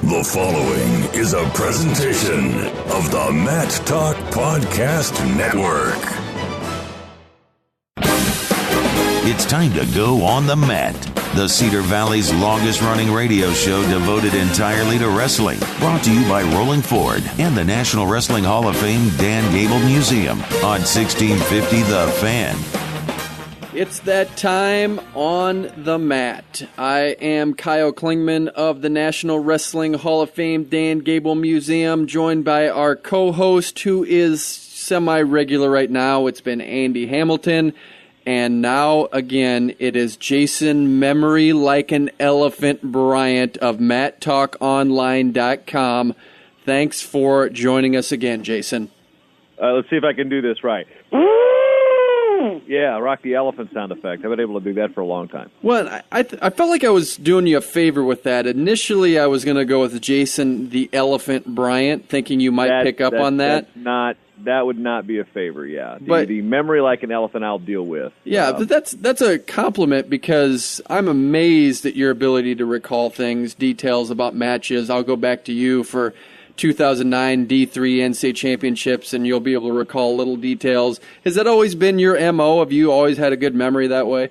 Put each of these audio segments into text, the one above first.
The following is a presentation of the Matt Talk Podcast Network. It's time to go on the mat. The Cedar Valley's longest-running radio show devoted entirely to wrestling. Brought to you by Rolling Ford and the National Wrestling Hall of Fame Dan Gable Museum on 1650 The Fan. It's that time on the mat. I am Kyle Klingman of the National Wrestling Hall of Fame Dan Gable Museum, joined by our co-host, who is semi-regular right now. It's been Andy Hamilton. And now, again, it is Jason Memory Like an Elephant Bryant of MattTalkOnline.com. Thanks for joining us again, Jason. Let's see if I can do this right. Yeah, rock the elephant sound effect. I've been able to do that for a long time. Well, I felt like I was doing you a favor with that. Initially, I was going to go with Jason the Elephant Bryant, thinking you might pick up on that. That would not be a favor, yeah. The memory like an elephant I'll deal with. Yeah, but that's a compliment because I'm amazed at your ability to recall things, details about matches. I'll go back to you for 2009 D3 NCAA championships, and you'll be able to recall little details. Has that always been your MO? Have you always had a good memory that way?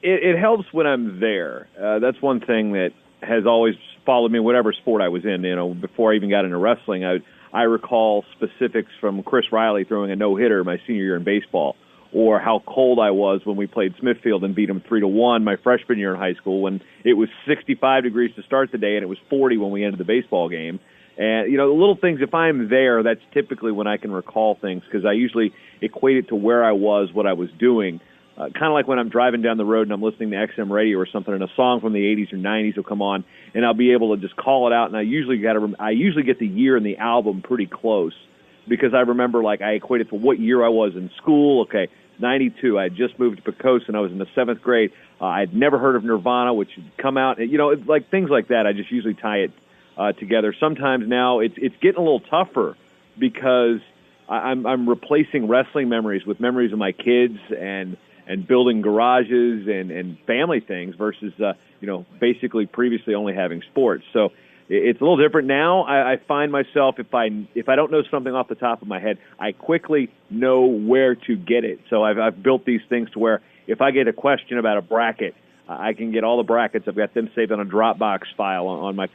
It helps when I'm there. That's one thing that has always followed me, whatever sport I was in. You know, before I even got into wrestling, I recall specifics from Chris Riley throwing a no-hitter my senior year in baseball, or how cold I was when we played Smithfield and beat them 3-1 my freshman year in high school when it was 65 degrees to start the day and it was 40 when we ended the baseball game. And, you know, the little things, if I'm there, that's typically when I can recall things because I usually equate it to where I was, what I was doing. Kind of like when I'm driving down the road and I'm listening to XM radio or something and a song from the 80s or 90s will come on and I'll be able to just call it out. And I usually get the year and the album pretty close because I remember, like, I equate it to what year I was in school. Okay, 92. I had just moved to Pecos and I was in the 7th grade. I'd never heard of Nirvana, which had come out. You know, like things like that, I just usually tie it together. Sometimes now it's getting a little tougher because I'm replacing wrestling memories with memories of my kids and building garages and family things versus, basically previously only having sports. So it's a little different now. I find myself, if I don't know something off the top of my head, I quickly know where to get it. So I've built these things to where if I get a question about a bracket, I can get all the brackets. I've got them saved on a Dropbox file on my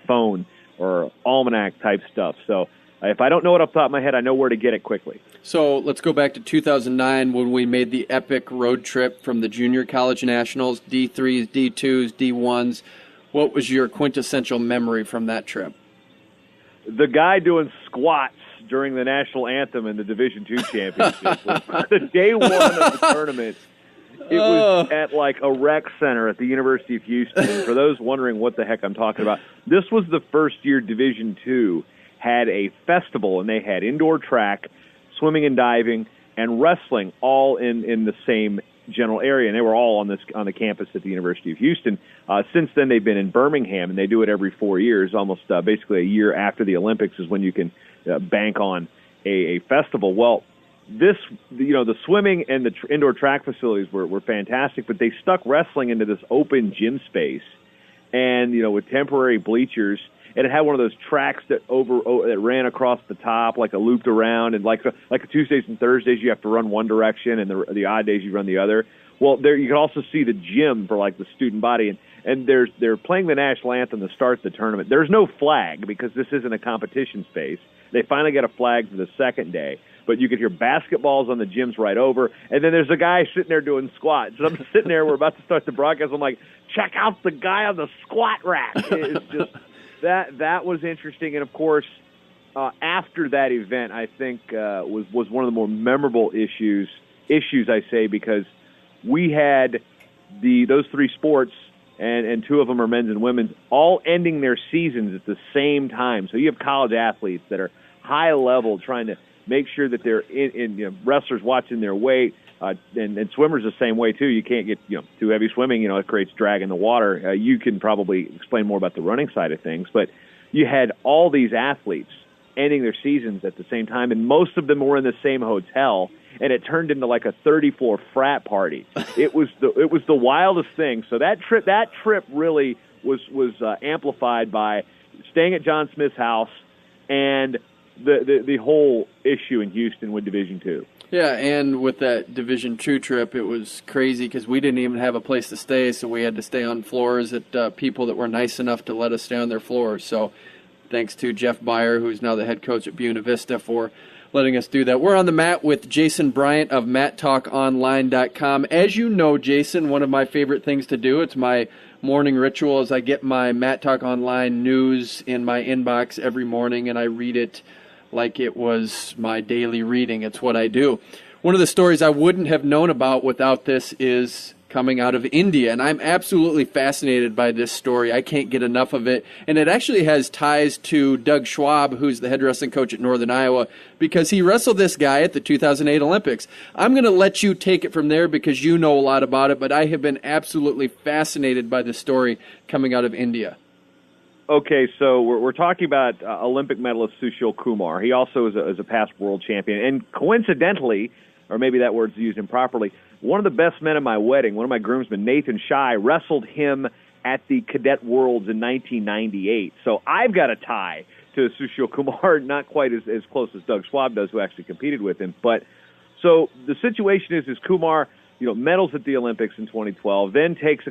phone or almanac type stuff. So if I don't know it off the top of my head, I know where to get it quickly. So let's go back to 2009 when we made the epic road trip from the Junior College Nationals, D3s, D2s, D1s. What was your quintessential memory from that trip? The guy doing squats during the national anthem in the Division II championship. The day one of the tournament. It was at like a rec center at the University of Houston. For those wondering what the heck I'm talking about, this was the first year Division II had a festival, and they had indoor track, swimming and diving, and wrestling all in the same general area, and they were all on the campus at the University of Houston. Since then, they've been in Birmingham, and they do it every 4 years, almost basically a year after the Olympics is when you can bank on a festival. Well, the swimming and the indoor track facilities were fantastic, but they stuck wrestling into this open gym space, and with temporary bleachers. And it had one of those tracks that ran across the top, like a looped around, and like Tuesdays and Thursdays you have to run one direction, and the odd days you run the other. Well, there you can also see the gym for like the student body, and they're playing the national anthem to start the tournament. There's no flag because this isn't a competition space. They finally got a flag for the second day, but you could hear basketballs on the gyms right over, and then there's a guy sitting there doing squats. And I'm sitting there, we're about to start the broadcast. I'm like, check out the guy on the squat rack. It's just. That was interesting, and of course, after that event, I think was one of the more memorable issues I say, because we had those three sports, and two of them are men's and women's, all ending their seasons at the same time. So you have college athletes that are high level, trying to make sure that they're in wrestlers watching their weight. And swimmers the same way too. You can't get too heavy swimming. It creates drag in the water. You can probably explain more about the running side of things, but you had all these athletes ending their seasons at the same time, and most of them were in the same hotel, and it turned into like a 30-floor frat party. It was the wildest thing. So that trip really was amplified by staying at John Smith's house and the whole issue in Houston with Division II. Yeah, and with that Division II trip, it was crazy because we didn't even have a place to stay, so we had to stay on floors at people that were nice enough to let us stay on their floors. So thanks to Jeff Byers, who's now the head coach at Buena Vista, for letting us do that. We're on the mat with Jason Bryant of MattTalkOnline.com. As you know, Jason, one of my favorite things to do, it's my morning ritual, is I get my Matt Talk Online news in my inbox every morning, and I read it like it was my daily reading. It's what I do. One of the stories I wouldn't have known about without this is coming out of India, and I'm absolutely fascinated by this story. I can't get enough of it, and it actually has ties to Doug Schwab, who's the head wrestling coach at Northern Iowa, because he wrestled this guy at the 2008 Olympics. I'm going to let you take it from there because you know a lot about it, but I have been absolutely fascinated by the story coming out of India. Okay, so we're talking about Olympic medalist Sushil Kumar. He also is a past world champion. And coincidentally, or maybe that word's used improperly, one of the best men at my wedding, one of my groomsmen, Nathan Shai, wrestled him at the Cadet Worlds in 1998. So I've got a tie to Sushil Kumar, not quite as close as Doug Schwab does, who actually competed with him. But so the situation is Kumar, medals at the Olympics in 2012, then takes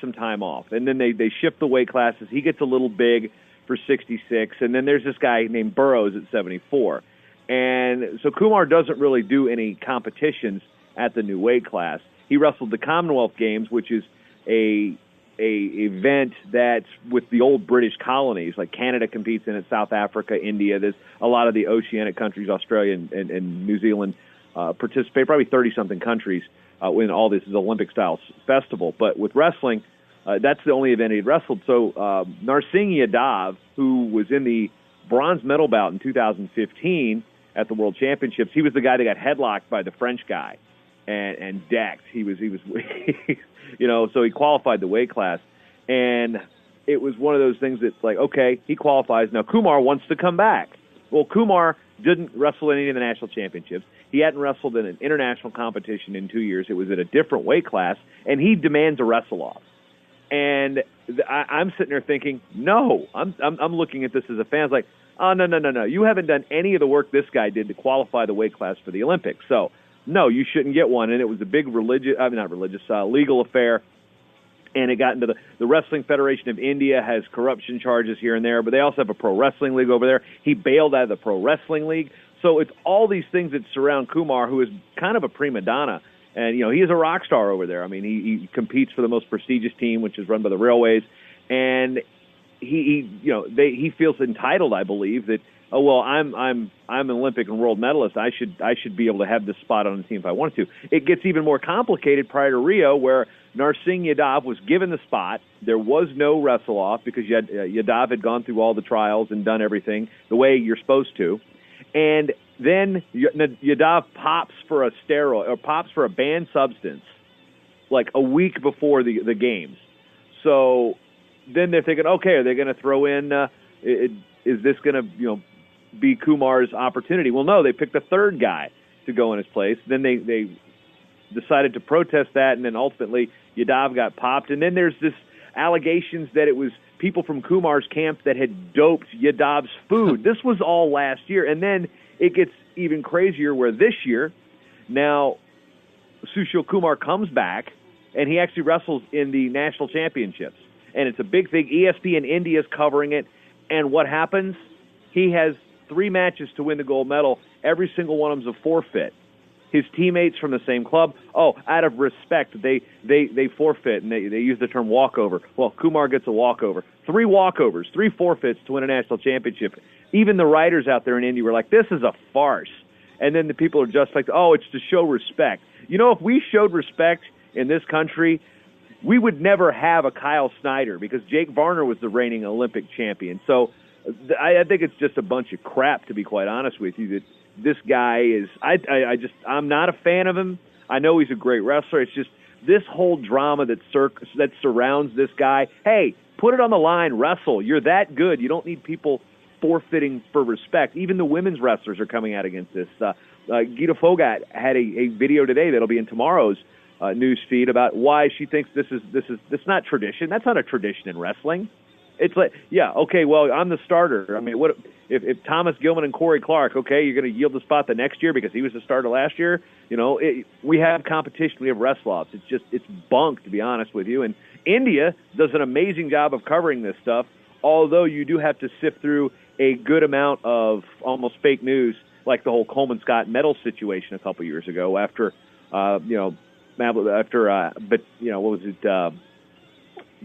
some time off, and then they shift the weight classes. He gets a little big for 66, and then there's this guy named Burroughs at 74. And so Kumar doesn't really do any competitions at the new weight class. He wrestled the Commonwealth Games, which is a event that's with the old British colonies, like Canada competes in it, South Africa, India. There's a lot of the Oceanic countries, Australia and New Zealand participate, probably 30-something countries when all this is Olympic-style festival. But with wrestling, that's the only event he'd wrestled. So Narsingh Yadav, who was in the bronze medal bout in 2015 at the World Championships, he was the guy that got headlocked by the French guy and decked. He was so he qualified the weight class. And it was one of those things that's like, okay, he qualifies. Now Kumar wants to come back. Well, Kumar didn't wrestle in any of the national championships. He hadn't wrestled in an international competition in 2 years. It was at a different weight class, and he demands a wrestle-off. And I'm sitting there thinking, no. I'm looking at this as a fan. It's like, oh, no. You haven't done any of the work this guy did to qualify the weight class for the Olympics. So, no, you shouldn't get one. And it was a big legal affair. And it got into the Wrestling Federation of India has corruption charges here and there, but they also have a pro wrestling league over there. He bailed out of the pro wrestling league. So it's all these things that surround Kumar, who is kind of a prima donna. And, he is a rock star over there. I mean, he competes for the most prestigious team, which is run by the Railways. And he feels entitled, I believe, that, oh, well, I'm an Olympic and world medalist. I should be able to have this spot on the team if I wanted to. It gets even more complicated prior to Rio, where Narsingh Yadav was given the spot. There was no wrestle-off because Yadav had gone through all the trials and done everything the way you're supposed to. And then Yadav pops for a steroid or pops for a banned substance like a week before the games. So then they're thinking, okay, are they going to throw in? Is this going to be Kumar's opportunity? Well, no, they picked a third guy to go in his place. Then they decided to protest that, and then ultimately Yadav got popped. And then there's this allegations that it was people from Kumar's camp that had doped Yadav's food. This was all last year. And then it gets even crazier where this year, now Sushil Kumar comes back, and he actually wrestles in the national championships. And it's a big thing. ESPN India is covering it. And what happens? He has 3 matches to win the gold medal. Every single one of them is a forfeit. His teammates from the same club, out of respect, they forfeit, and they use the term walkover. Well, Kumar gets a walkover. 3 walkovers, 3 forfeits to win a national championship. Even the writers out there in India were like, this is a farce. And then the people are just like, it's to show respect. If we showed respect in this country, we would never have a Kyle Snyder because Jake Varner was the reigning Olympic champion. So I think it's just a bunch of crap, to be quite honest with you, that this guy is, I'm not a fan of him. I know he's a great wrestler. It's just this whole drama that surrounds this guy. Hey, put it on the line, wrestle. You're that good. You don't need people forfeiting for respect. Even the women's wrestlers are coming out against this. Gita Fogat had a video today that'll be in tomorrow's news feed about why she thinks this is not tradition. That's not a tradition in wrestling. It's like, yeah, okay, well, I'm the starter. I mean, what if Thomas Gilman and Corey Clark, okay, you're going to yield the spot the next year because he was the starter last year? We have competition. We have wrestle-offs. It's bunk, to be honest with you. And India does an amazing job of covering this stuff, although you do have to sift through a good amount of almost fake news, like the whole Coleman Scott medal situation a couple years ago after, what was it,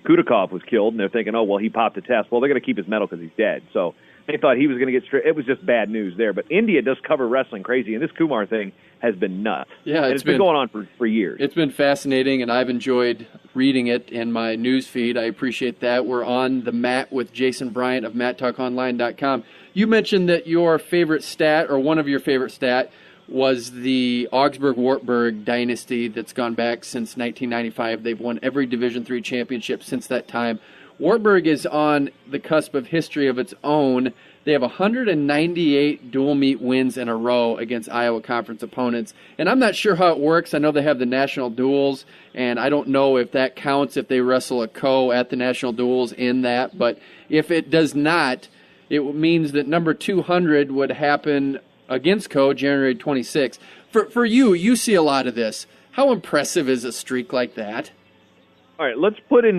Kudakov was killed, and they're thinking, oh, well, he popped a test. Well, they're going to keep his medal because he's dead. So they thought he was going to get straight. It was just bad news there. But India does cover wrestling crazy, and this Kumar thing has been nuts. Yeah, it's been going on for years. It's been fascinating, and I've enjoyed reading it in my news feed. I appreciate that. We're on the mat with Jason Bryant of MatTalkOnline.com. You mentioned that your favorite stat, or one of your favorite stat, was the Augsburg-Wartburg dynasty that's gone back since 1995. They've won every Division III championship since that time. Wartburg is on the cusp of history of its own. They have 198 dual meet wins in a row against Iowa Conference opponents. And I'm not sure how it works. I know they have the national duels, and I don't know if that counts if they wrestle a co at the national duels in that. But if it does not, it means that number 200 would happen against Co. January 26th. For you, you see a lot of this. How impressive is a streak like that? All right, let's put in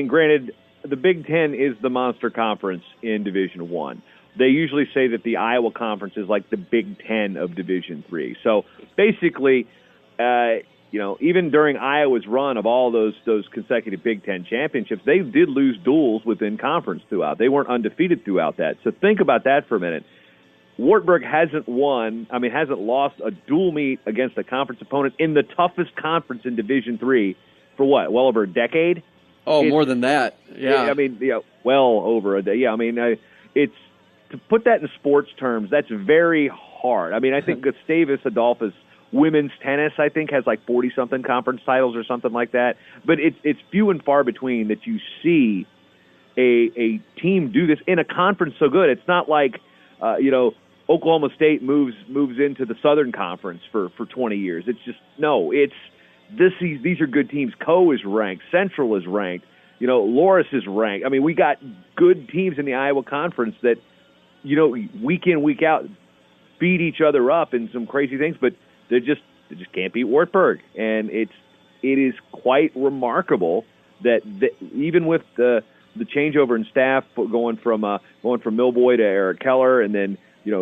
granted, the Big Ten is the monster conference in Division I. They usually say that the Iowa Conference is like the Big Ten of Division III. So basically, even during Iowa's run of all those consecutive Big Ten championships, they did lose duels within conference throughout. They weren't undefeated throughout that. So think about that for a minute. Wartburg hasn't lost a dual meet against a conference opponent in the toughest conference in Division III for what? Well over a decade? Oh, more than that. Yeah. Well over a day. Yeah, it's to put that in sports terms, that's very hard. I think Gustavus Adolphus women's tennis, I think, has like 40-something conference titles or something like that. But it's few and far between that you see a team do this in a conference so good. It's not like, Oklahoma State moves into the Southern Conference for 20 years. It's just, no, these are good teams. Co is ranked. Central is ranked. Loris is ranked. We got good teams in the Iowa Conference that, week in, week out, beat each other up in some crazy things, but they just can't beat Wartburg. And it is quite remarkable that even with the changeover in staff going from Milboy to Eric Keller, and then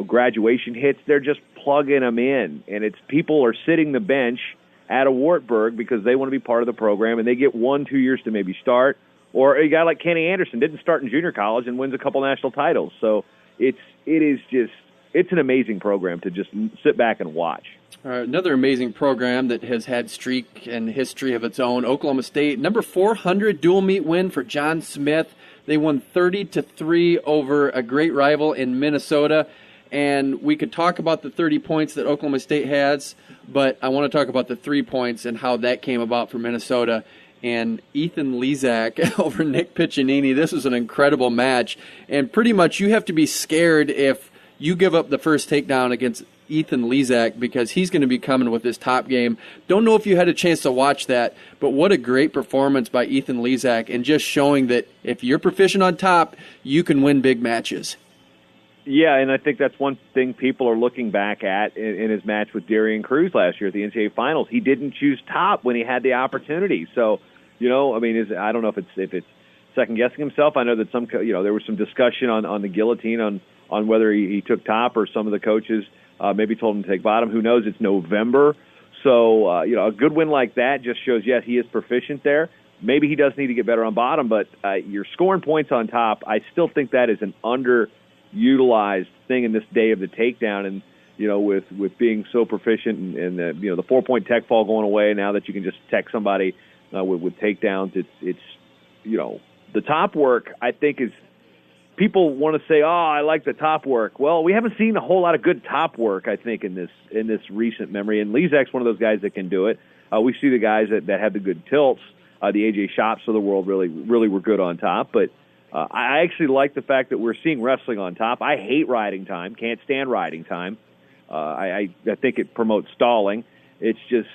graduation hits, they're just plugging them in, and it's people are sitting the bench at a Wartburg because they want to be part of the program, and they get 1-2 years to maybe start. Or a guy like Kenny Anderson didn't start in junior college and wins a couple national titles. So it's an amazing program to just sit back and watch. Another amazing program that has had streak and history of its own, Oklahoma State. Number 400 dual meet win for John Smith. They won 30-3 over a great rival in Minnesota. And we could talk about the 30 points that Oklahoma State has, but I want to talk about the 3 points and how that came about for Minnesota. And Ethan Lezak over Nick Piccinini. This was an incredible match. And pretty much you have to be scared if you give up the first takedown against Ethan Lezak because he's going to be coming with his top game. Don't know if you had a chance to watch that, but what a great performance by Ethan Lezak and just showing that if you're proficient on top, you can win big matches. Yeah, and I think that's one thing people are looking back at in his match with Darian Cruz last year at the NCAA Finals. He didn't choose top when he had the opportunity. So, I don't know if it's second-guessing himself. I know that there was some discussion on the guillotine on whether he took top or some of the coaches maybe told him to take bottom. Who knows? It's November. So, a good win like that just shows, yes, he is proficient there. Maybe he does need to get better on bottom, but you're scoring points on top. I still think that is an underutilized thing in this day of the takedown. And, with being so proficient and the 4-point tech fall going away now that you can just tech somebody with takedowns, it's the top work, I think, is people want to say, oh, I like the top work. Well, we haven't seen a whole lot of good top work, I think, in this recent memory. And Lezak's one of those guys that can do it. We see the guys that have the good tilts. The A.J. Shops of the world really were good on top. But I actually like the fact that we're seeing wrestling on top. I hate riding time. Can't stand riding time. I think it promotes stalling. It's just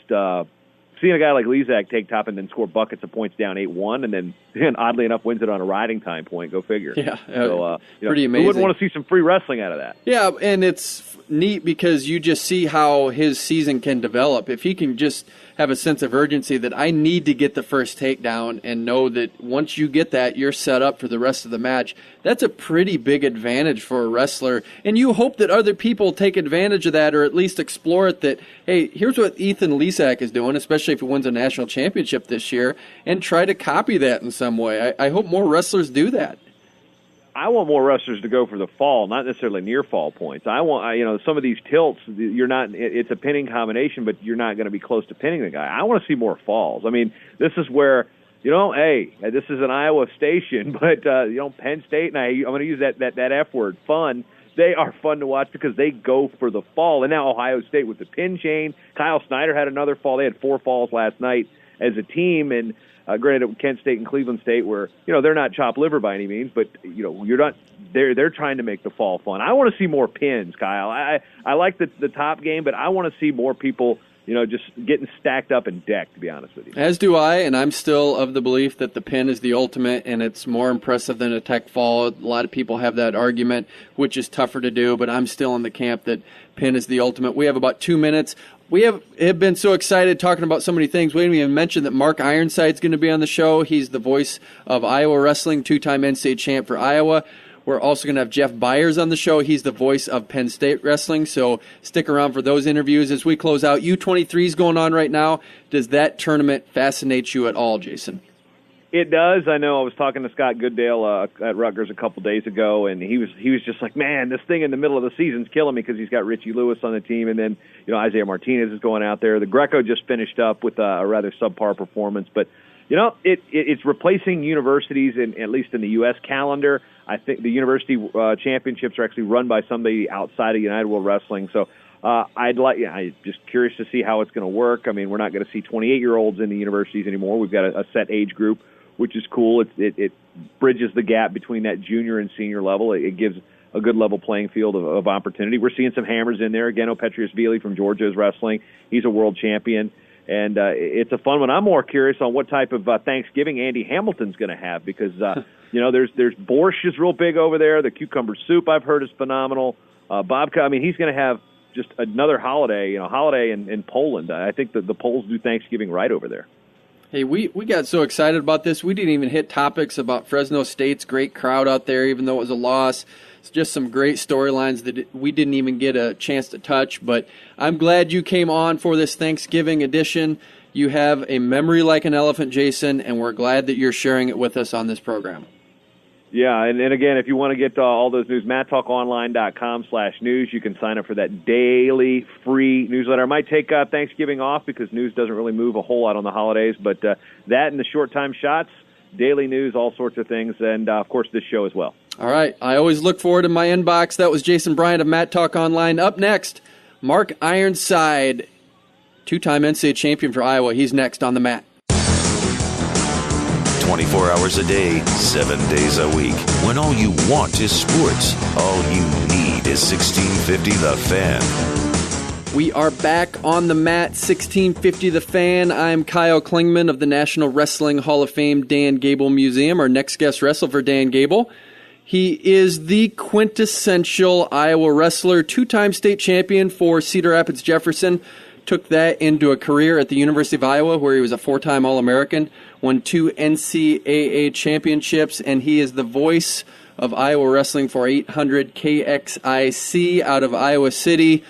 seeing a guy like Lezak take top and then score buckets of points down 8-1, and then oddly enough wins it on a riding time point. Go figure. Yeah, so, pretty amazing. We wouldn't want to see some free wrestling out of that. Yeah, and it's neat because you just see how his season can develop. If he can just have a sense of urgency that I need to get the first takedown and know that once you get that, you're set up for the rest of the match, that's a pretty big advantage for a wrestler. And you hope that other people take advantage of that or at least explore it that, hey, here's what Ethan Lezak is doing, especially if he wins a national championship this year, and try to copy that in some way. I hope more wrestlers do that. I want more wrestlers to go for the fall, not necessarily near fall points. I want, some of these tilts, it's a pinning combination, but you're not going to be close to pinning the guy. I want to see more falls. I mean, this is where, hey, this is an Iowa station, but, Penn State, and I'm going to use that F word, fun. They are fun to watch because they go for the fall. And now Ohio State with the pin chain. Kyle Snyder had another fall. They had 4 falls last night as a team, and granted, Kent State and Cleveland State were, they're not chopped liver by any means, but you're not. They're trying to make the fall fun. I want to see more pins, Kyle. I like the top game, but I want to see more people, just getting stacked up and decked. To be honest with you, as do I, and I'm still of the belief that the pin is the ultimate, and it's more impressive than a tech fall. A lot of people have that argument, which is tougher to do, but I'm still in the camp that pin is the ultimate. We have about 2 minutes. We have been so excited talking about so many things. We didn't even mention that Mark Ironside's going to be on the show. He's the voice of Iowa wrestling, 2-time NCAA champ for Iowa. We're also going to have Jeff Byers on the show. He's the voice of Penn State wrestling, so stick around for those interviews. As we close out, U23 is going on right now. Does that tournament fascinate you at all, Jason? It does. I know I was talking to Scott Goodale at Rutgers a couple days ago, and he was just like, man, this thing in the middle of the season's killing me because he's got Richie Lewis on the team, and then Isaiah Martinez is going out there. The Greco just finished up with a rather subpar performance, but it's replacing universities, at least in the U.S. calendar. I think the university championships are actually run by somebody outside of United World Wrestling, so I'm just curious to see how it's going to work. I mean, we're not going to see 28-year-olds in the universities anymore. We've got a set age group, which is cool. It bridges the gap between that junior and senior level. It gives a good level playing field of opportunity. We're seeing some hammers in there. Again, Petrius-Vili from Georgia is wrestling. He's a world champion. And it's a fun one. I'm more curious on what type of Thanksgiving Andy Hamilton's going to have because, there's borscht is real big over there. The cucumber soup I've heard is phenomenal. Babka, I mean, he's going to have just another holiday in Poland. I think that the Poles do Thanksgiving right over there. Hey, we got so excited about this, we didn't even hit topics about Fresno State's great crowd out there, even though it was a loss. It's just some great storylines that we didn't even get a chance to touch, but I'm glad you came on for this Thanksgiving edition. You have a memory like an elephant, Jason, and we're glad that you're sharing it with us on this program. Yeah, and again, if you want to get all those news, MattTalkOnline.com/news. You can sign up for that daily free newsletter. I might take Thanksgiving off because news doesn't really move a whole lot on the holidays, but that and the short-time shots, daily news, all sorts of things, and, of course, this show as well. All right. I always look forward to my inbox. That was Jason Bryant of Matt Talk Online. Up next, Mark Ironside, 2-time NCAA champion for Iowa. He's next on the mat. 24 hours a day, 7 days a week. When all you want is sports, all you need is 1650 The Fan. We are back on the mat, 1650 The Fan. I'm Kyle Klingman of the National Wrestling Hall of Fame Dan Gable Museum. Our next guest wrestler for Dan Gable. He is the quintessential Iowa wrestler, 2-time state champion for Cedar Rapids Jefferson. Took that into a career at the University of Iowa where he was a 4-time All-American, won 2 NCAA championships, and he is the voice of Iowa wrestling for 800 KXIC out of Iowa City.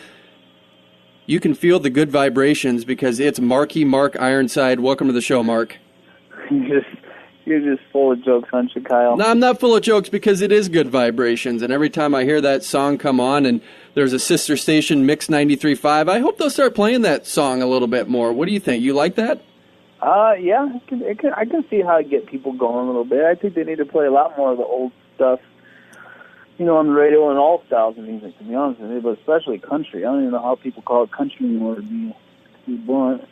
You can feel the good vibrations because it's Mark Ironside. Welcome to the show, Mark. You're just full of jokes, aren't you, Kyle? No, I'm not full of jokes because it is good vibrations. And every time I hear that song come on and there's a sister station, Mix 93.5, I hope they'll start playing that song a little bit more. What do you think? You like that? Yeah, I can see how it get people going a little bit. I think they need to play a lot more of the old stuff, on the radio and all styles of music, to be honest with you, but especially country. I don't even know how people call it country anymore, to be blunt.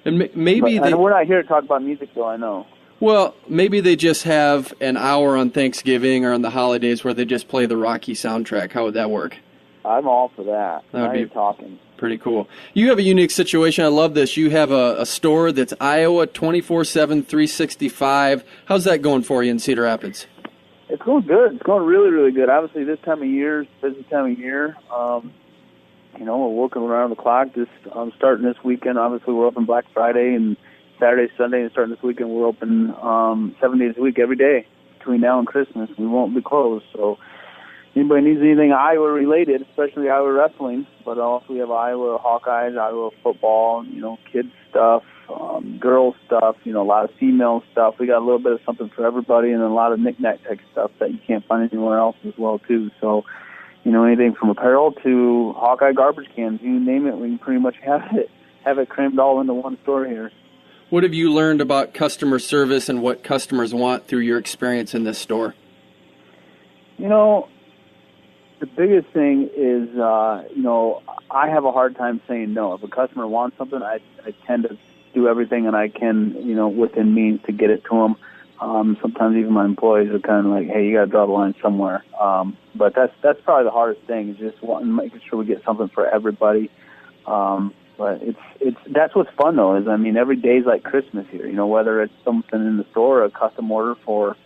And we're not here to talk about music, though, I know. Well, maybe they just have an hour on Thanksgiving or on the holidays where they just play the Rocky soundtrack. How would that work? I'm all for that. Now you're talking. Pretty cool. You have a unique situation. I love this. You have a store that's Iowa 24/7, 365. How's that going for you in Cedar Rapids? It's going good. It's going really, really good. Obviously, this time of year is a busy time of year. We're working around the clock. Starting this weekend, obviously, we're open Black Friday and Saturday, Sunday, and starting this weekend, we're open 7 days a week, every day between now and Christmas. We won't be closed. So anybody needs anything Iowa-related, especially Iowa wrestling, but also we have Iowa Hawkeyes, Iowa football, kids stuff, girls stuff, a lot of female stuff. We got a little bit of something for everybody, and then a lot of knick-knack type stuff that you can't find anywhere else as well, too. So, anything from apparel to Hawkeye garbage cans, you name it, we can pretty much have it crammed all into one store here. What have you learned about customer service and what customers want through your experience in this store? The biggest thing is, I have a hard time saying no. If a customer wants something, I tend to do everything that I can, within means to get it to them. Sometimes even my employees are kind of like, hey, you got to draw the line somewhere. But that's probably the hardest thing, is just making sure we get something for everybody. But that's what's fun, though, is, every day's like Christmas here, whether it's something in the store or a custom order for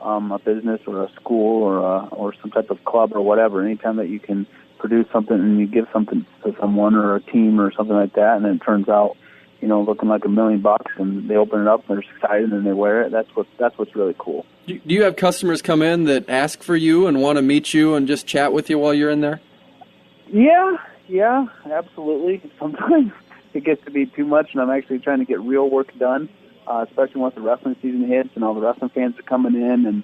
a business or a school or some type of club or whatever. Anytime that you can produce something and you give something to someone or a team or something like that, and then it turns out, looking like $1 million, and they open it up and they're excited and they wear it. That's what's really cool. Do you have customers come in that ask for you and want to meet you and just chat with you while you're in there? Yeah, absolutely. Sometimes it gets to be too much, and I'm actually trying to get real work done. Especially once the wrestling season hits and all the wrestling fans are coming in and,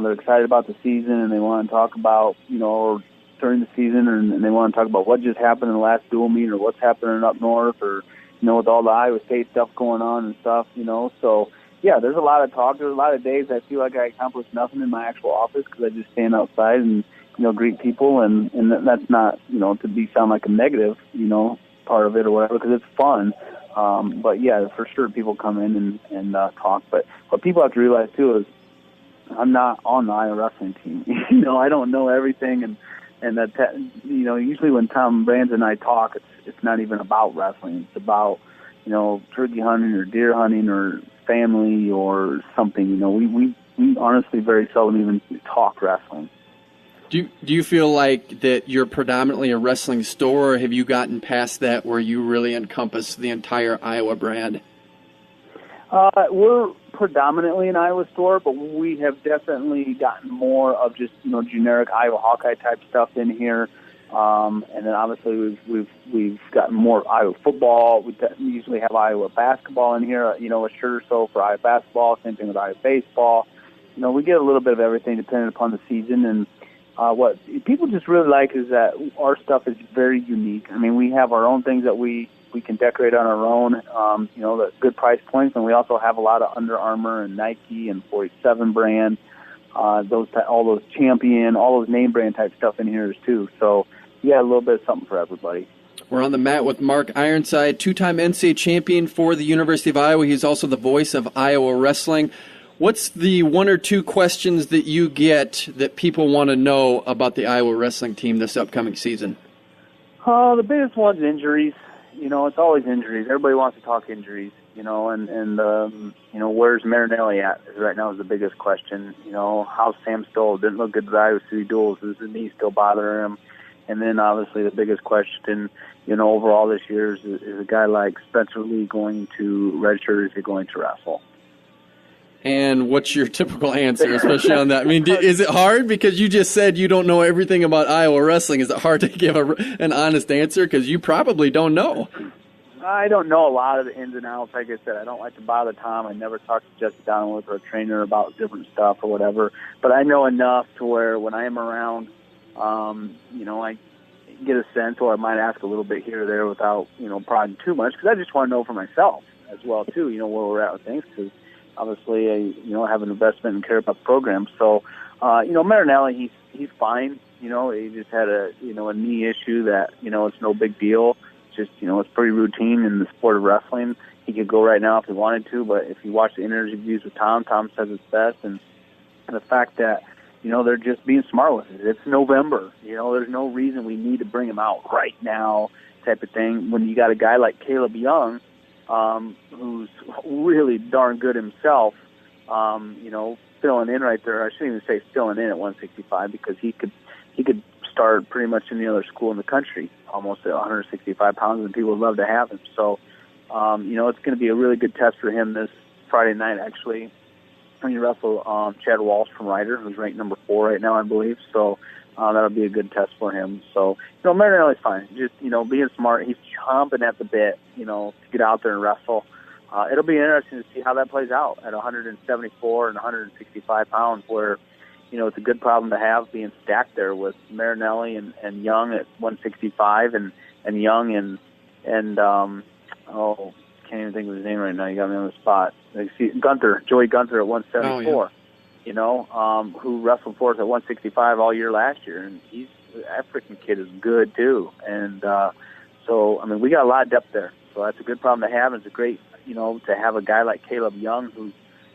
they're excited about the season and they want to talk about, during the season and they want to talk about what just happened in the last dual meet or what's happening up north or, with all the Iowa State stuff going on and stuff, So, yeah, there's a lot of talk. There's a lot of days I feel like I accomplish nothing in my actual office because I just stand outside and, greet people. And that's not, to sound like a negative, part of it or whatever, because it's fun. But yeah, for sure, people come in and talk. But what people have to realize too is I'm not on the Iowa wrestling team. I don't know everything, and that usually when Tom Brands and I talk, it's not even about wrestling. It's about turkey hunting or deer hunting or family or something. We honestly very seldom even talk wrestling. Do you feel like that you're predominantly a wrestling store, or have you gotten past that where you really encompass the entire Iowa brand? We're predominantly an Iowa store, but we have definitely gotten more of just generic Iowa Hawkeye type stuff in here. And then obviously we've gotten more Iowa football. We usually have Iowa basketball in here. A shirt or so for Iowa basketball. Same thing with Iowa baseball. We get a little bit of everything depending upon the season. And what people just really like is that our stuff is very unique. We have our own things that we can decorate on our own, the good price points, and we also have a lot of Under Armour and Nike and 47 brand, all those Champion, all those name brand type stuff in here too. So, yeah, a little bit of something for everybody. We're on the mat with Mark Ironside, two-time NCAA champion for the University of Iowa. He's also the voice of Iowa Wrestling. What's the one or two questions that you get that people want to know about the Iowa wrestling team this upcoming season? The biggest one's injuries. It's always injuries. Everybody wants to talk injuries, and where's Marinelli at right now is the biggest question. How's Sam Stoll? Didn't look good at the Iowa City duels. Is the knee still bothering him? And then obviously the biggest question, overall this year is a guy like Spencer Lee going to redshirt? Is he going to wrestle? And what's your typical answer, especially on that? Is it hard because you just said you don't know everything about Iowa wrestling? Is it hard to give an honest answer because you probably don't know? I don't know a lot of the ins and outs. Like I said, I don't like to bother Tom. I never talk to Jesse Donowitz or a trainer about different stuff or whatever. But I know enough to where when I am around, I get a sense, or I might ask a little bit here or there without, prodding too much, because I just want to know for myself as well too. Where we're at with things, because obviously, I have an investment and care about the program. So, Marinelli, he's fine. He just had a knee issue that, it's no big deal. It's just, it's pretty routine in the sport of wrestling. He could go right now if he wanted to, but if you watch the interviews with Tom says it's best. And the fact that, they're just being smart with it. It's November. There's no reason we need to bring him out right now type of thing when you got a guy like Caleb Young, who's really darn good himself, filling in right there. I shouldn't even say filling in at 165 because he could start pretty much any other school in the country, almost at 165 pounds, and people would love to have him. So, it's going to be a really good test for him this Friday night, actually, when you wrestle Chad Walsh from Ryder, who's ranked number 4 right now, I believe. So that'll be a good test for him. So, Marinelli's fine. Just, being smart. He's chomping at the bit, to get out there and wrestle. It'll be interesting to see how that plays out at 174 and 165 pounds where, it's a good problem to have being stacked there with Marinelli and Young at 165 and Young and can't even think of his name right now. You got me on the spot. Joey Gunther at 174. Who wrestled for us at 165 all year last year, and that freaking kid is good too. And we got a lot of depth there, so that's a good problem to have. It's a great, to have a guy like Caleb Young who's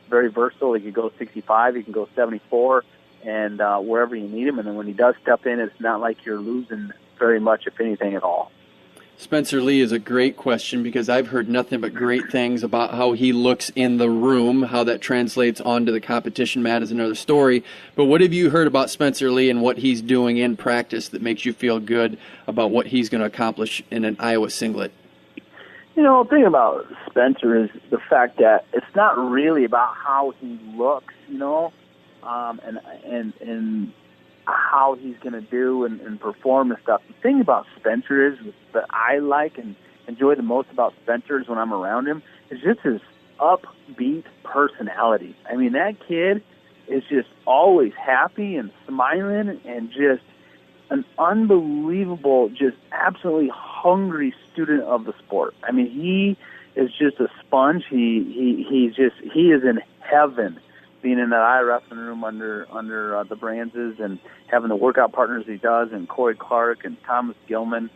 very versatile. He can go 65, he can go 74, and wherever you need him. And then when he does step in, it's not like you're losing very much, if anything at all. Spencer Lee is a great question because I've heard nothing but great things about how he looks in the room. How that translates onto the competition mat is another story. But what have you heard about Spencer Lee and what he's doing in practice that makes you feel good about what he's going to accomplish in an Iowa singlet? The thing about Spencer is the fact that it's not really about how he looks, and how he's going to do and perform and stuff. The thing about Spencer is that I like and enjoy the most about Spencer is when I'm around him is just his upbeat personality. I mean, that kid is just always happy and smiling and just an unbelievable, just absolutely hungry student of the sport. I mean, he is just a sponge. He is in heaven being in that eye wrestling room under the Branses and having the workout partners he does, and Corey Clark and Thomas Gilman.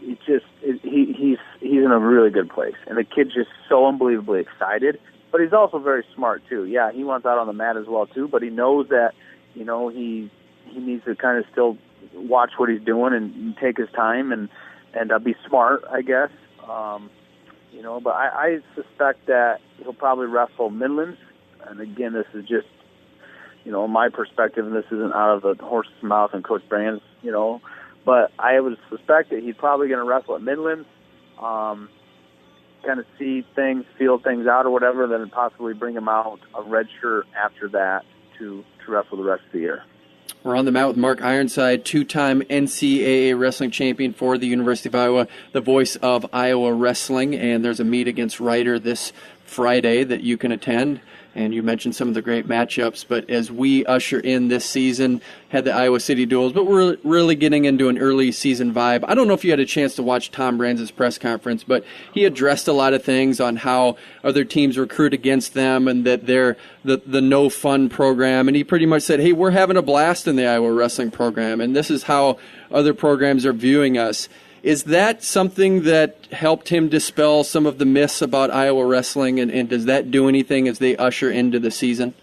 He's in a really good place, and the kid's just so unbelievably excited. But he's also very smart too. Yeah, he wants out on the mat as well too. But he knows that he needs to kind of still watch what he's doing and take his time and be smart, I guess. But I suspect that he'll probably wrestle Midlands. And again, this is just, my perspective, and this isn't out of the horse's mouth and Coach Brand's, but I would suspect that he's probably going to wrestle at Midlands, kind of see things, feel things out or whatever, then possibly bring him out a red shirt after that to wrestle the rest of the year. We're on the mat with Mark Ironside, two-time NCAA wrestling champion for the University of Iowa, the voice of Iowa wrestling, and there's a meet against Ryder this Friday that you can attend. And you mentioned some of the great matchups, but as we usher in this season, had the Iowa City duels, but we're really getting into an early season vibe. I don't know if you had a chance to watch Tom Brands' press conference, but he addressed a lot of things on how other teams recruit against them and that they're the no fun program. And he pretty much said, hey, we're having a blast in the Iowa wrestling program, and this is how other programs are viewing us. Is that something that helped him dispel some of the myths about Iowa wrestling, and does that do anything as they usher into the season?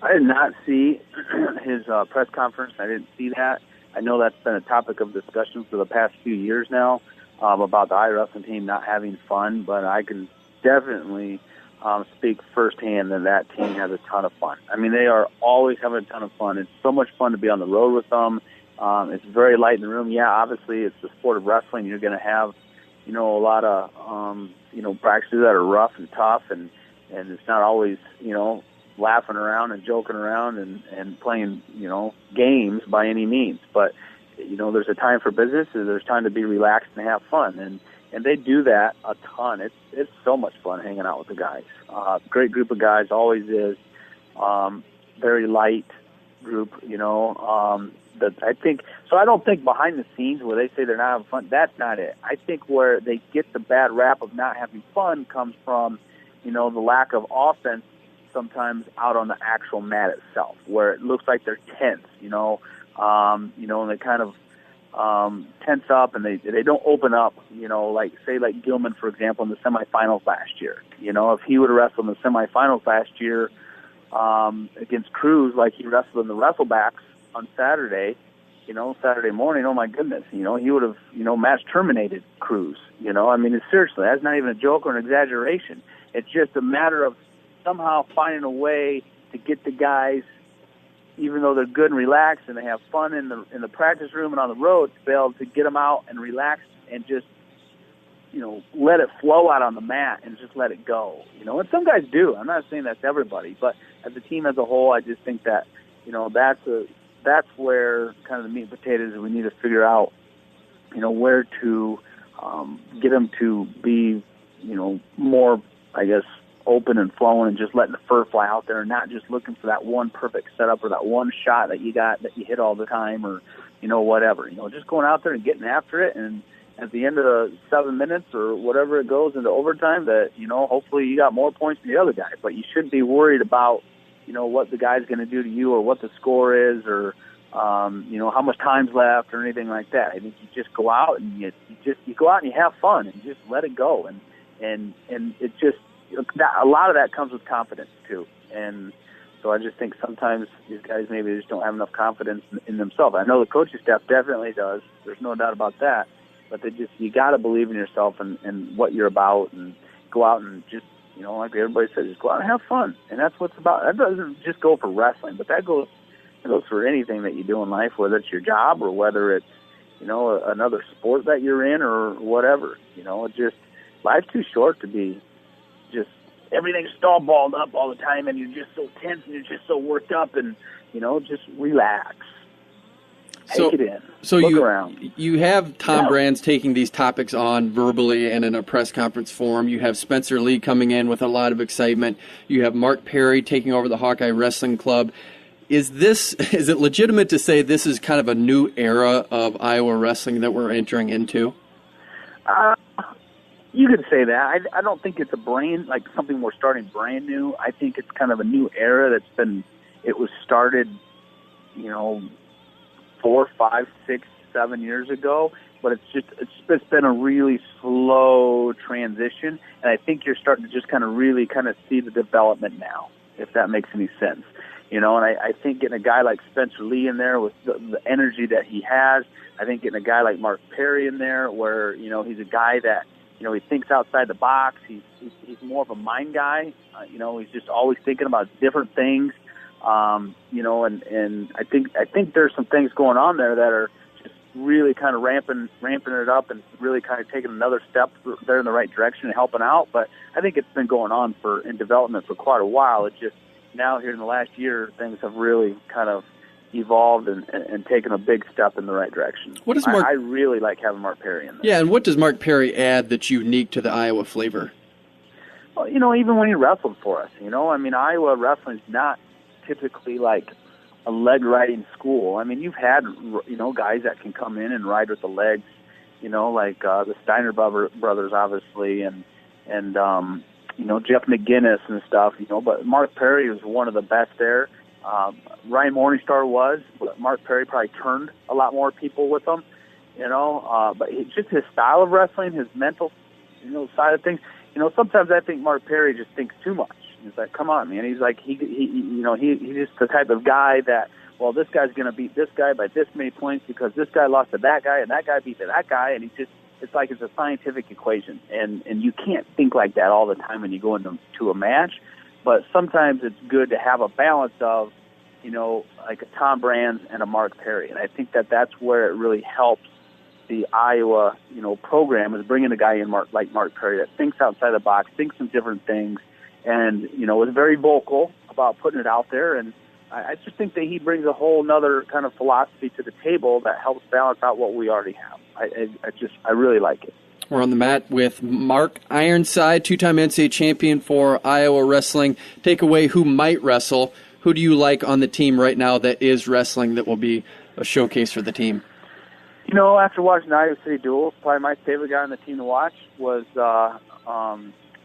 I did not see his press conference. I didn't see that. I know that's been a topic of discussion for the past few years now about the Iowa wrestling team not having fun, but I can definitely speak firsthand that team has a ton of fun. I mean, they are always having a ton of fun. It's so much fun to be on the road with them. It's very light in the room. Yeah, obviously it's the sport of wrestling. You're going to have, a lot of, practices that are rough and tough, and it's not always, laughing around and joking around and playing, games by any means. But, there's a time for business, and there's time to be relaxed and have fun. And they do that a ton. It's so much fun hanging out with the guys. Great group of guys, always is. Very light group, I don't think behind the scenes where they say they're not having fun, that's not it. I think where they get the bad rap of not having fun comes from, the lack of offense sometimes out on the actual mat itself, where it looks like they're tense, and they kind of tense up and they don't open up, like Gilman, for example, in the semifinals last year. If he would have wrestled in the semifinals last year, against Cruz like he wrestled in the wrestlebacks on Saturday, Saturday morning, oh my goodness, he would have, match terminated Cruz. I mean, seriously, that's not even a joke or an exaggeration. It's just a matter of somehow finding a way to get the guys, even though they're good and relaxed and they have fun in the practice room and on the road, to be able to get them out and relax and just, let it flow out on the mat and just let it go. And some guys do. I'm not saying that's everybody, but as a team as a whole, I just think that, that's where kind of the meat and potatoes we need to figure out, where to get them to be, more, I guess, open and flowing and just letting the fur fly out there and not just looking for that one perfect setup or that one shot that you got that you hit all the time or, whatever. Just going out there and getting after it, and at the end of the 7 minutes or whatever it goes into overtime that, hopefully you got more points than the other guy. But you shouldn't be worried about, what the guy's going to do to you or what the score is or, how much time's left or anything like that. I think you just go out and you go out and you have fun and just let it go. And it just, a lot of that comes with confidence too. And so I just think sometimes these guys maybe just don't have enough confidence in themselves. I know the coaching staff definitely does. There's no doubt about that. But you got to believe in yourself and what you're about and go out and just, like everybody says, just go out and have fun. And that's what it's about. That doesn't just go for wrestling, but that goes for anything that you do in life, whether it's your job or whether it's, another sport that you're in or whatever. Life's too short to be just everything's stall balled up all the time and you're just so tense and you're just so worked up and, just relax. Take it in. So Look around. You have Tom Brands taking these topics on verbally and in a press conference forum. You have Spencer Lee coming in with a lot of excitement. You have Mark Perry taking over the Hawkeye Wrestling Club. Is it legitimate to say this is kind of a new era of Iowa wrestling that we're entering into? You could say that. I don't think it's something we're starting brand new. I think it's kind of a new era it was started, 4, 5, 6, 7 years ago, but it's been a really slow transition, and I think you're starting to just kind of see the development now, if that makes any sense. And I think getting a guy like Spencer Lee in there with the energy that he has, I think getting a guy like Mark Perry in there where, he's a guy that, he thinks outside the box. He's more of a mind guy. He's just always thinking about different things. And I think there's some things going on there that are just really kind of ramping it up and really kind of taking another step there in the right direction and helping out. But I think it's been going on in development for quite a while. It's just now here in the last year, things have really kind of evolved and taken a big step in the right direction. I really like having Mark Perry in there. Yeah, and what does Mark Perry add that's unique to the Iowa flavor? Well, even when he wrestled for us, Iowa wrestling's not typically like a leg riding school. You've had, guys that can come in and ride with the legs, like the Steiner brothers, obviously, and Jeff McGinnis and stuff, but Mark Perry was one of the best there. Ryan Morningstar was, but Mark Perry probably turned a lot more people with him, but just his style of wrestling, his mental, side of things, sometimes I think Mark Perry just thinks too much. He's like, come on, man. He's like, he's just the type of guy that, well, this guy's going to beat this guy by this many points because this guy lost to that guy and that guy beat to that guy. And it's like it's a scientific equation. And you can't think like that all the time when you go into a match. But sometimes it's good to have a balance of, like a Tom Brands and a Mark Perry. And I think that's where it really helps the Iowa, program, is bringing a guy in like Mark Perry that thinks outside the box, thinks some different things, and, was very vocal about putting it out there. And I just think that he brings a whole nother kind of philosophy to the table that helps balance out what we already have. I really like it. We're on the mat with Mark Ironside, two-time NCAA champion for Iowa wrestling. Take away who might wrestle. Who do you like on the team right now that is wrestling that will be a showcase for the team? After watching the Iowa City Duel, probably my favorite guy on the team to watch was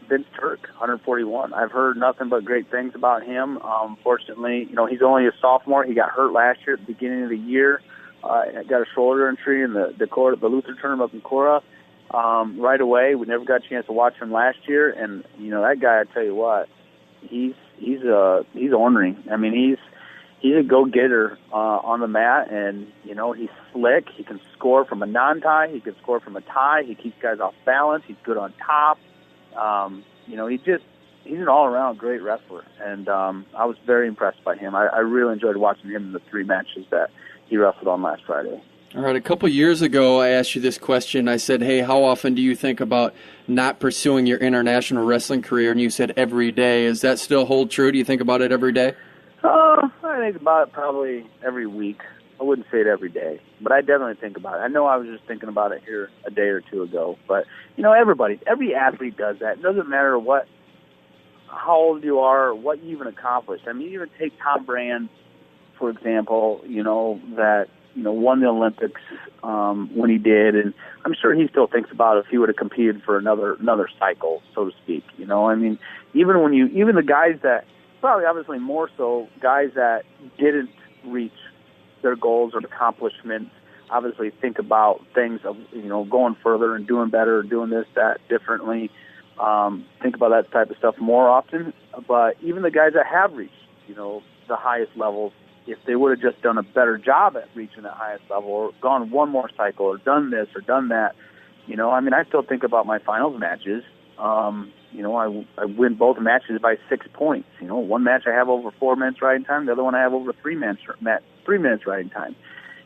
Vince Turk, 141. I've heard nothing but great things about him. Fortunately, he's only a sophomore. He got hurt last year at the beginning of the year. Got a shoulder injury in the Luther tournament up in Cora. Right away, we never got a chance to watch him last year. And, that guy, I tell you what, he's ornery. I mean, he's a go-getter on the mat, and he's slick. He can score from a non-tie. He can score from a tie. He keeps guys off balance. He's good on top. He's an all-around great wrestler, and I was very impressed by him. I really enjoyed watching him in the 3 matches that he wrestled on last Friday. All right, a couple years ago, I asked you this question. I said, hey, how often do you think about not pursuing your international wrestling career? And you said every day. Does that still hold true? Do you think about it every day? I think about it probably every week. I wouldn't say it every day, but I definitely think about it. I know I was just thinking about it here a day or two ago, but, every athlete does that. It doesn't matter how old you are or what you even accomplished. I mean, you even take Tom Brand, for example, that won the Olympics when he did, and I'm sure he still thinks about if he would have competed for another cycle, so to speak. I mean, even the guys that probably obviously more so guys that didn't reach their goals or accomplishments obviously think about things of going further and doing better, doing this, that differently. Think about that type of stuff more often. But even the guys that have reached the highest levels, if they would have just done a better job at reaching that highest level or gone one more cycle or done this or done that, I mean, I still think about my finals matches. I win both matches by 6 points. One match I have over 4 minutes riding time. The other one I have over 3 minutes riding time.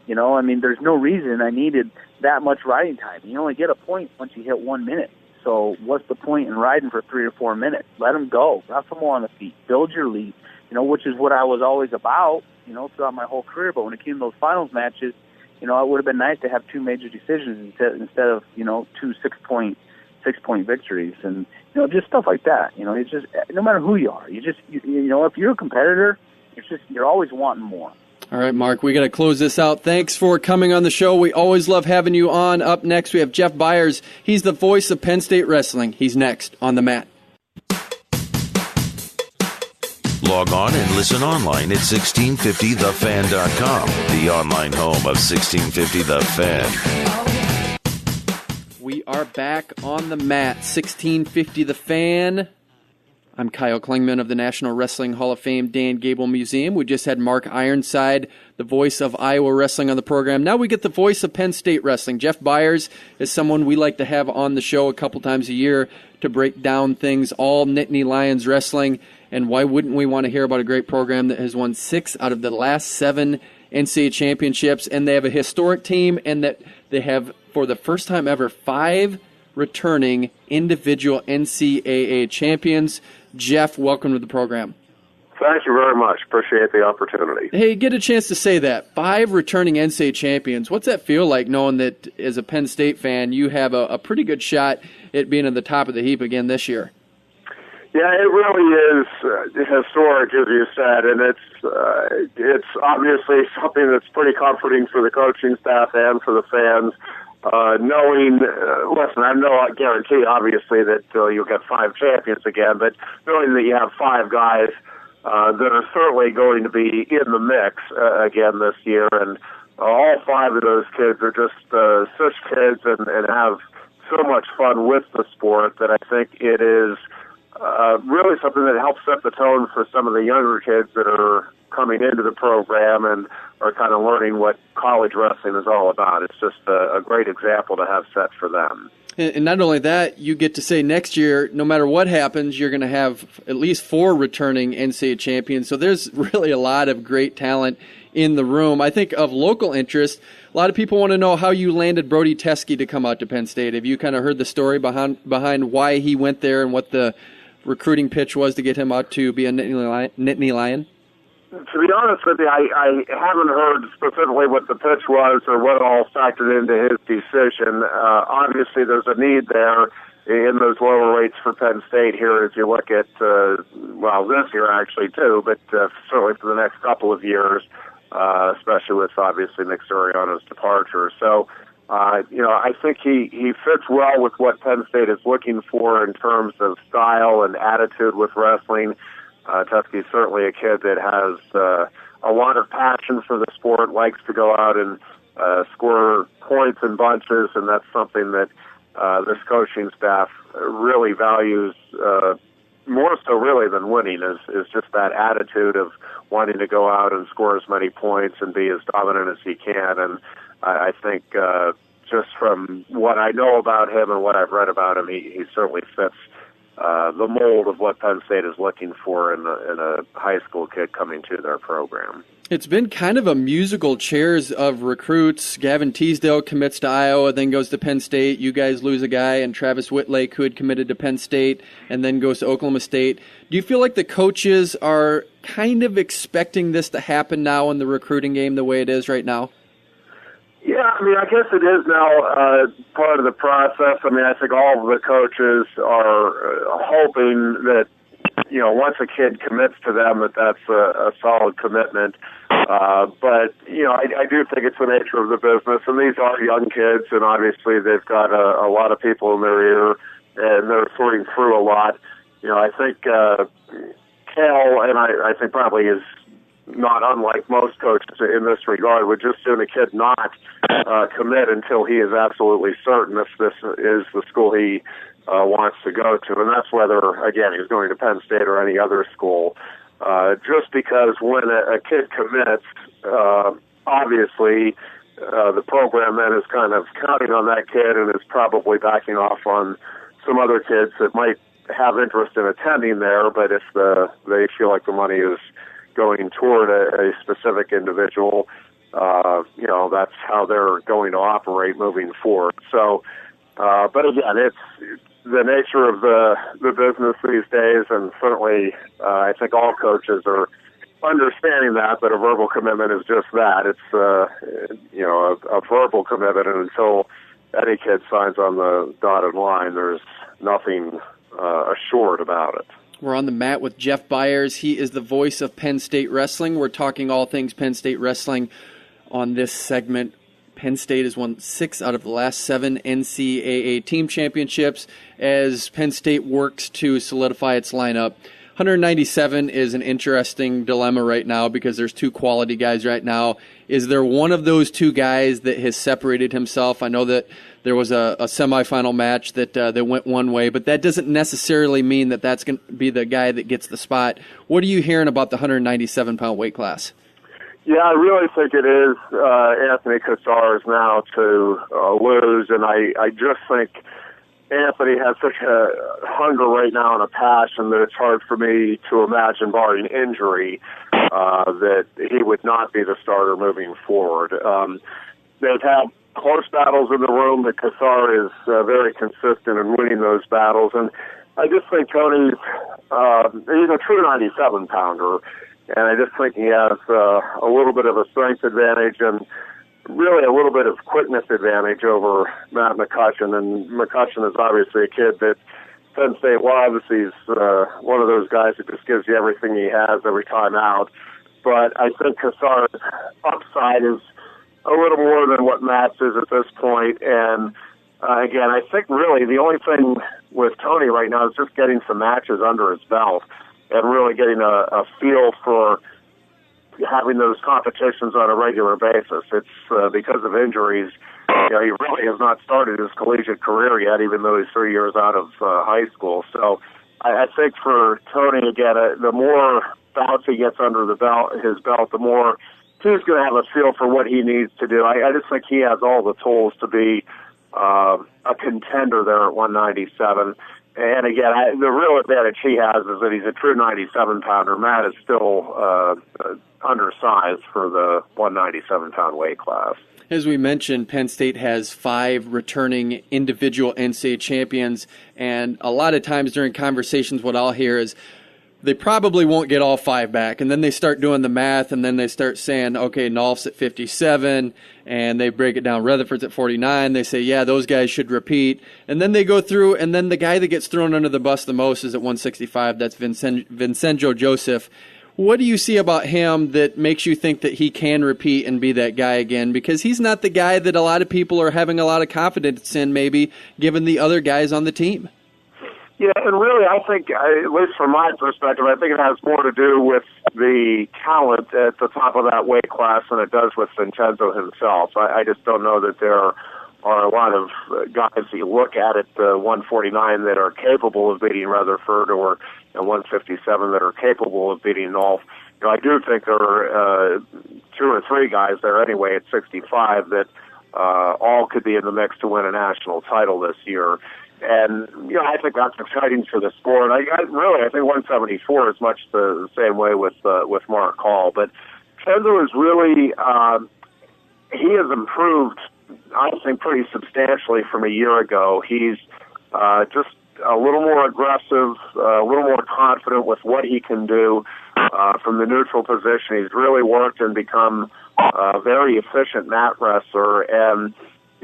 I mean, there's no reason I needed that much riding time. You only get a point once you hit 1 minute. So what's the point in riding for 3 or 4 minutes? Let them go. Wrestle more on the feet. Build your lead, which is what I was always about, throughout my whole career. But when it came to those finals matches, it would have been nice to have 2 major decisions instead of, 2 6-point victories. And, just stuff like that. It's just, no matter who you are, if you're a competitor, you're always wanting more. All right, Mark, we got to close this out. Thanks for coming on the show. We always love having you on. Up next, we have Jeff Byers. He's the voice of Penn State wrestling. He's next on the mat. Log on and listen online at 1650thefan.com, the online home of 1650 The Fan. We are back on the mat, 1650 The Fan. I'm Kyle Klingman of the National Wrestling Hall of Fame Dan Gable Museum. We just had Mark Ironside, the voice of Iowa wrestling, on the program. Now we get the voice of Penn State wrestling. Jeff Byers is someone we like to have on the show a couple times a year to break down things, all Nittany Lions wrestling. And why wouldn't we want to hear about a great program that has won 6 out of the last 7 NCAA championships, and they have a historic team, and that they have, for the first time ever, 5 returning individual NCAA champions. Jeff, welcome to the program. Thank you very much. Appreciate the opportunity. Hey, get a chance to say that. 5 returning NCAA champions. What's that feel like, knowing that as a Penn State fan, you have a pretty good shot at being at the top of the heap again this year? Yeah, it really is historic, as you said, and it's obviously something that's pretty comforting for the coaching staff and for the fans. Knowing, listen, I know I guarantee, obviously, that you'll get 5 champions again, but knowing that you have 5 guys that are certainly going to be in the mix again this year, and all 5 of those kids are just such kids and have so much fun with the sport that I think it is really something that helps set the tone for some of the younger kids that are coming into the program and are kind of learning what college wrestling is all about. It's just a great example to have set for them. And not only that, you get to say next year, no matter what happens, you're going to have at least 4 returning NCAA champions. So there's really a lot of great talent in the room. I think of local interest, a lot of people want to know how you landed Brody Teske to come out to Penn State. Have you kind of heard the story behind why he went there and what the recruiting pitch was to get him out to be a Nittany Lion? To be honest with you, I haven't heard specifically what the pitch was or what all factored into his decision. Obviously, there's a need there in those lower weights for Penn State here as you look at, this year actually too, but certainly for the next couple of years, especially with obviously Nick Suriano's departure. So, I think he fits well with what Penn State is looking for in terms of style and attitude with wrestling. Tusky's certainly a kid that has a lot of passion for the sport, likes to go out and score points in bunches, and that's something that this coaching staff really values more so really than winning, is just that attitude of wanting to go out and score as many points and be as dominant as he can. And I think just from what I know about him and what I've read about him, he certainly fits the mold of what Penn State is looking for in a high school kid coming to their program. It's been kind of a musical chairs of recruits. Gavin Teasdale commits to Iowa, then goes to Penn State. You guys lose a guy, and Travis Whitlake, who had committed to Penn State, and then goes to Oklahoma State. Do you feel like the coaches are kind of expecting this to happen now in the recruiting game the way it is right now? Yeah, I mean, I guess it is now part of the process. I mean, I think all of the coaches are hoping that, you know, once a kid commits to them, that's a solid commitment. But, you know, I do think it's the nature of the business, and these are young kids, and obviously they've got a lot of people in their ear, and they're sorting through a lot. You know, I think Cal, and I think probably is not unlike most coaches in this regard, would just soon a kid not commit until he is absolutely certain if this is the school he wants to go to. And that's whether, again, he's going to Penn State or any other school. Just because when a kid commits, obviously the program then is kind of counting on that kid and is probably backing off on some other kids that might have interest in attending there, but if they feel like the money is going toward a specific individual, you know, that's how they're going to operate moving forward. So, but again, it's the nature of the business these days, and certainly I think all coaches are understanding that, but a verbal commitment is just that. It's, you know, a verbal commitment, and until any kid signs on the dotted line, there's nothing assured about it. We're on the mat with Jeff Byers. He is the voice of Penn State wrestling. We're talking all things Penn State wrestling on this segment. Penn State has won 6 out of the last 7 NCAA team championships as Penn State works to solidify its lineup. 197 is an interesting dilemma right now because there's 2 quality guys right now. Is there one of those 2 guys that has separated himself? I know that there was a semifinal match that went one way, but that doesn't necessarily mean that that's going to be the guy that gets the spot. What are you hearing about the 197-pound weight class? Yeah, I really think it is Anthony Cassars now to lose, and I just think Anthony has such a hunger right now and a passion that it's hard for me to imagine, barring injury, that he would not be the starter moving forward. They've had close battles in the room, but Cassar is very consistent in winning those battles, and I just think Tony's he's a true 97-pounder, and I just think he has a little bit of a strength advantage and really a little bit of quickness advantage over Matt McCutcheon. And McCutcheon is obviously a kid that Penn State loves. He's one of those guys that just gives you everything he has every time out. But I think Cassar's upside is a little more than what Matt's is at this point. And again, I think really the only thing with Tony right now is just getting some matches under his belt and really getting a feel for having those competitions on a regular basis. It's because of injuries, you know, he really has not started his collegiate career yet, even though he's 3 years out of high school. So I think for Tony, again, the more bouts he gets under his belt, the more he's going to have a feel for what he needs to do. I just think he has all the tools to be a contender there at 197. And again, the real advantage he has is that he's a true 97-pounder. Matt is still undersized for the 197-pound weight class. As we mentioned, Penn State has 5 returning individual NCAA champions, and a lot of times during conversations what I'll hear is they probably won't get all 5 back, and then they start doing the math, and then they start saying, okay, Nolf's at 57, and they break it down. Rutherford's at 49. They say, yeah, those guys should repeat. And then they go through, and then the guy that gets thrown under the bus the most is at 165. That's Vincenzo Joseph. What do you see about him that makes you think that he can repeat and be that guy again? Because he's not the guy that a lot of people are having a lot of confidence in, maybe, given the other guys on the team. Yeah, and really, I think, at least from my perspective, I think it has more to do with the talent at the top of that weight class than it does with Vincenzo himself. I just don't know that there are a lot of guys that you look at 149 that are capable of beating Rutherford or and 157 that are capable of beating Nolf. I do think there are 2 or 3 guys there anyway at 65 that all could be in the mix to win a national title this year. And, I think that's exciting for the sport. I think 174 is much the same way with Mark Hall. But Kenzo is really, he has improved, I think, pretty substantially from a year ago. He's just a little more aggressive, a little more confident with what he can do from the neutral position. He's really worked and become a very efficient mat wrestler. And,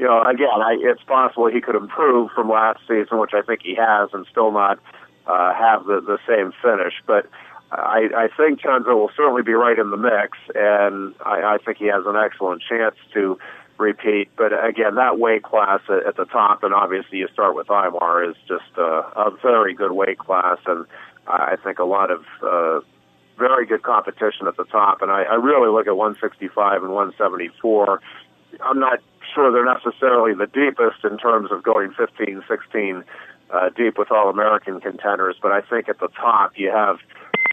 it's possible he could improve from last season, which I think he has, and still not have the same finish. But I think Kenzo will certainly be right in the mix, and I think he has an excellent chance to repeat. But again, that weight class at the top, and obviously you start with Imar, is just a very good weight class, and I think a lot of very good competition at the top. And I really look at 165 and 174. I'm not sure they're necessarily the deepest in terms of going 15, 16 deep with All-American contenders, but I think at the top you have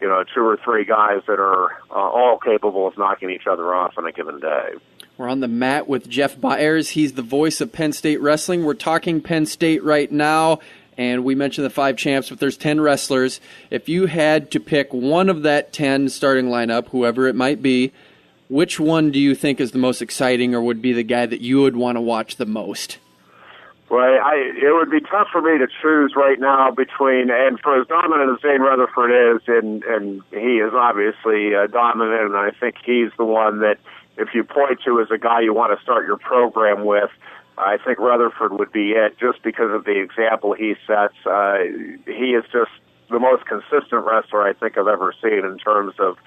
2 or 3 guys that are all capable of knocking each other off on a given day. We're on the mat with Jeff Byers. He's the voice of Penn State Wrestling. We're talking Penn State right now, and we mentioned the 5 champs, but there's 10 wrestlers. If you had to pick one of that 10 starting lineup, whoever it might be, which one do you think is the most exciting or would be the guy that you would want to watch the most? Well, it would be tough for me to choose right now between, and for as dominant as Zane Rutherford is, and he is obviously dominant, and I think he's the one that if you point to as a guy you want to start your program with, I think Rutherford would be it, just because of the example he sets. He is just the most consistent wrestler I think I've ever seen in terms of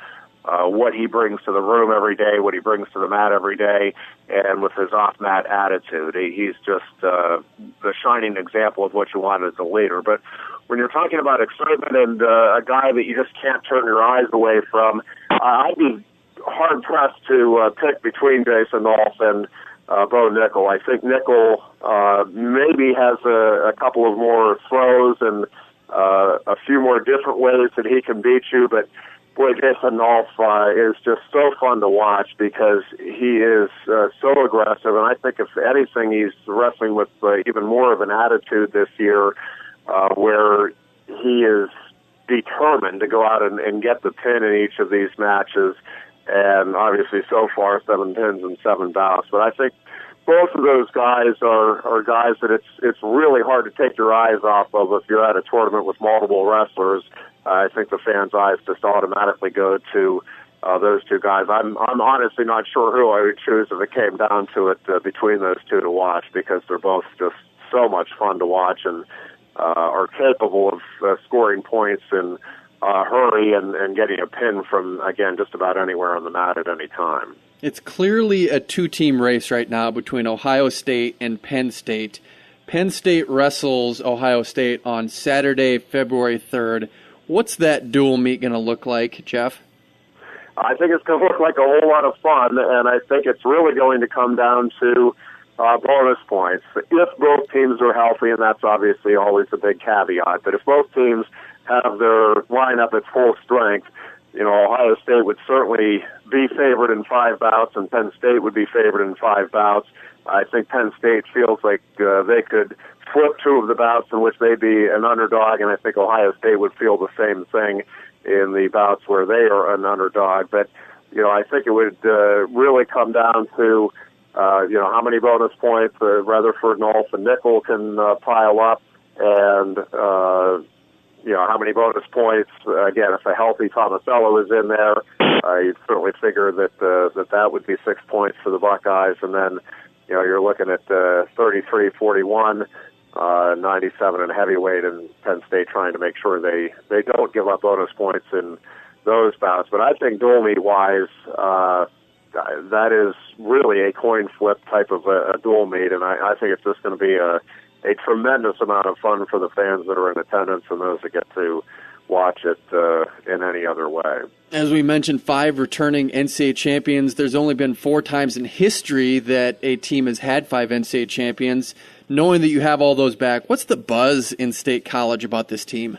what he brings to the room every day, what he brings to the mat every day, and with his off-mat attitude. He's just the shining example of what you want as a leader. But when you're talking about excitement and a guy that you just can't turn your eyes away from, I'd be hard-pressed to pick between Jason Nolf and Bo Nickel. I think Nickel maybe has a couple of more throws and a few more different ways that he can beat you, but boy, Jason Nolf is just so fun to watch because he is so aggressive, and I think if anything, he's wrestling with even more of an attitude this year where he is determined to go out and get the pin in each of these matches, and obviously so far 7 pins and 7 bouts. But I think both of those guys are guys that it's really hard to take your eyes off of if you're at a tournament with multiple wrestlers. I think the fans' eyes just automatically go to those 2 guys. I'm honestly not sure who I would choose if it came down to it between those 2 to watch, because they're both just so much fun to watch and are capable of scoring points in hurry and getting a pin from, again, just about anywhere on the mat at any time. It's clearly a 2-team race right now between Ohio State and Penn State. Penn State wrestles Ohio State on Saturday, February 3rd. What's that dual meet going to look like, Jeff? I think it's going to look like a whole lot of fun, and I think it's really going to come down to bonus points. If both teams are healthy, and that's obviously always a big caveat, but if both teams have their lineup at full strength, Ohio State would certainly be favored in 5 bouts, and Penn State would be favored in 5 bouts. I think Penn State feels like they could flip 2 of the bouts in which they'd be an underdog, and I think Ohio State would feel the same thing in the bouts where they are an underdog. But, I think it would really come down to, how many bonus points Rutherford, Nolf, and Nickel can pile up, and, how many bonus points, again, if a healthy Tomasello is in there, you'd certainly figure that that would be 6 points for the Buckeyes, and then, you're looking at 33, 41, 97 in heavyweight, and Penn State trying to make sure they don't give up bonus points in those bouts. But I think dual meet-wise, that is really a coin flip type of a dual meet, and I think it's just going to be a tremendous amount of fun for the fans that are in attendance and those that get to watch it in any other way. As we mentioned, 5 returning NCAA champions. There's only been 4 times in history that a team has had 5 NCAA champions. Knowing that you have all those back, what's the buzz in State College about this team?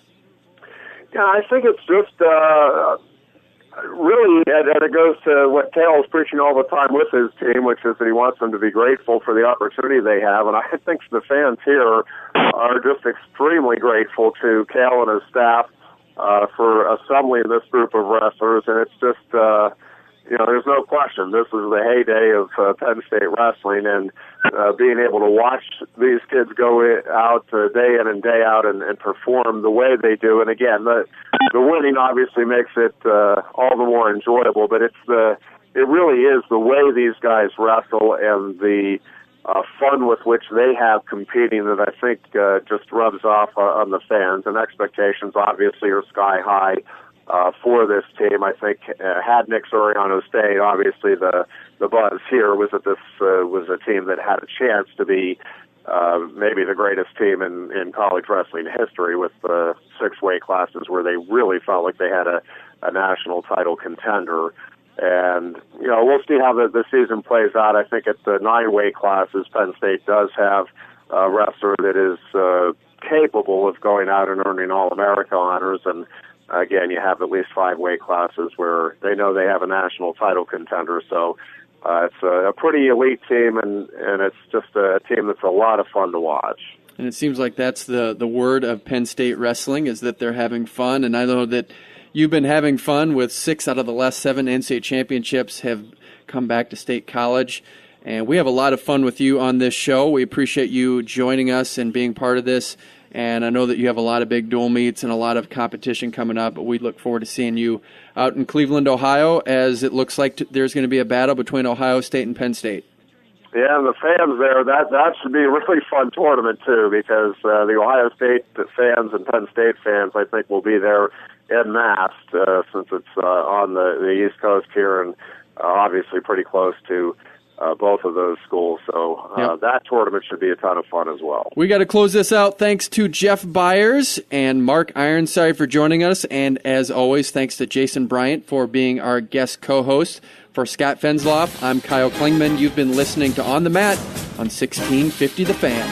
Yeah, I think it's just really, and it goes to what Cale's preaching all the time with his team, which is that he wants them to be grateful for the opportunity they have. And I think the fans here are just extremely grateful to Cale and his staff for assembling this group of wrestlers. And it's just, there's no question. This is the heyday of Penn State wrestling, and being able to watch these kids go out day in and day out and perform the way they do. And again, the winning obviously makes it all the more enjoyable, but it really is the way these guys wrestle and the fun with which they have competing that I think just rubs off on the fans. And expectations obviously are sky high for this team. I think had Nick Soriano stayed, obviously the buzz here was that this was a team that had a chance to be maybe the greatest team in college wrestling history, with 6 weight classes where they really felt like they had a national title contender. And, we'll see how the season plays out. I think at the 9 weight classes, Penn State does have a wrestler that is capable of going out and earning All-America honors. And again, you have at least 5 weight classes where they know they have a national title contender. So it's a pretty elite team, and it's just a team that's a lot of fun to watch. And it seems like that's the word of Penn State wrestling, is that they're having fun. And I know that you've been having fun with 6 out of the last 7 NCAA championships have come back to State College. And we have a lot of fun with you on this show. We appreciate you joining us and being part of this. And I know that you have a lot of big dual meets and a lot of competition coming up, but we look forward to seeing you out in Cleveland, Ohio, as it looks like there's going to be a battle between Ohio State and Penn State. Yeah, and the fans there, that should be a really fun tournament, too, because the Ohio State fans and Penn State fans, I think, will be there en masse, since it's on the East Coast here and obviously pretty close to both of those schools. So that tournament should be a ton of fun as well. We got to close this out. Thanks to Jeff Byers and Mark Ironside for joining us. And as always, thanks to Jason Bryant for being our guest co-host. For Scott Fensloff, I'm Kyle Klingman. You've been listening to On the Mat on 1650 The Fan.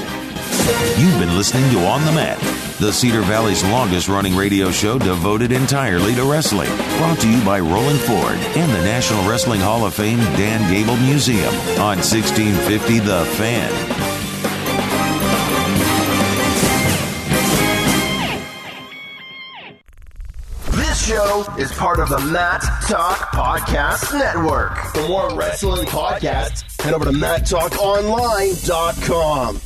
You've been listening to On the Mat, the Cedar Valley's longest-running radio show devoted entirely to wrestling. Brought to you by Rolling Ford and the National Wrestling Hall of Fame Dan Gable Museum on 1650 The Fan. This show is part of the Mat Talk Podcast Network. For more wrestling podcasts, head over to MatTalkOnline.com.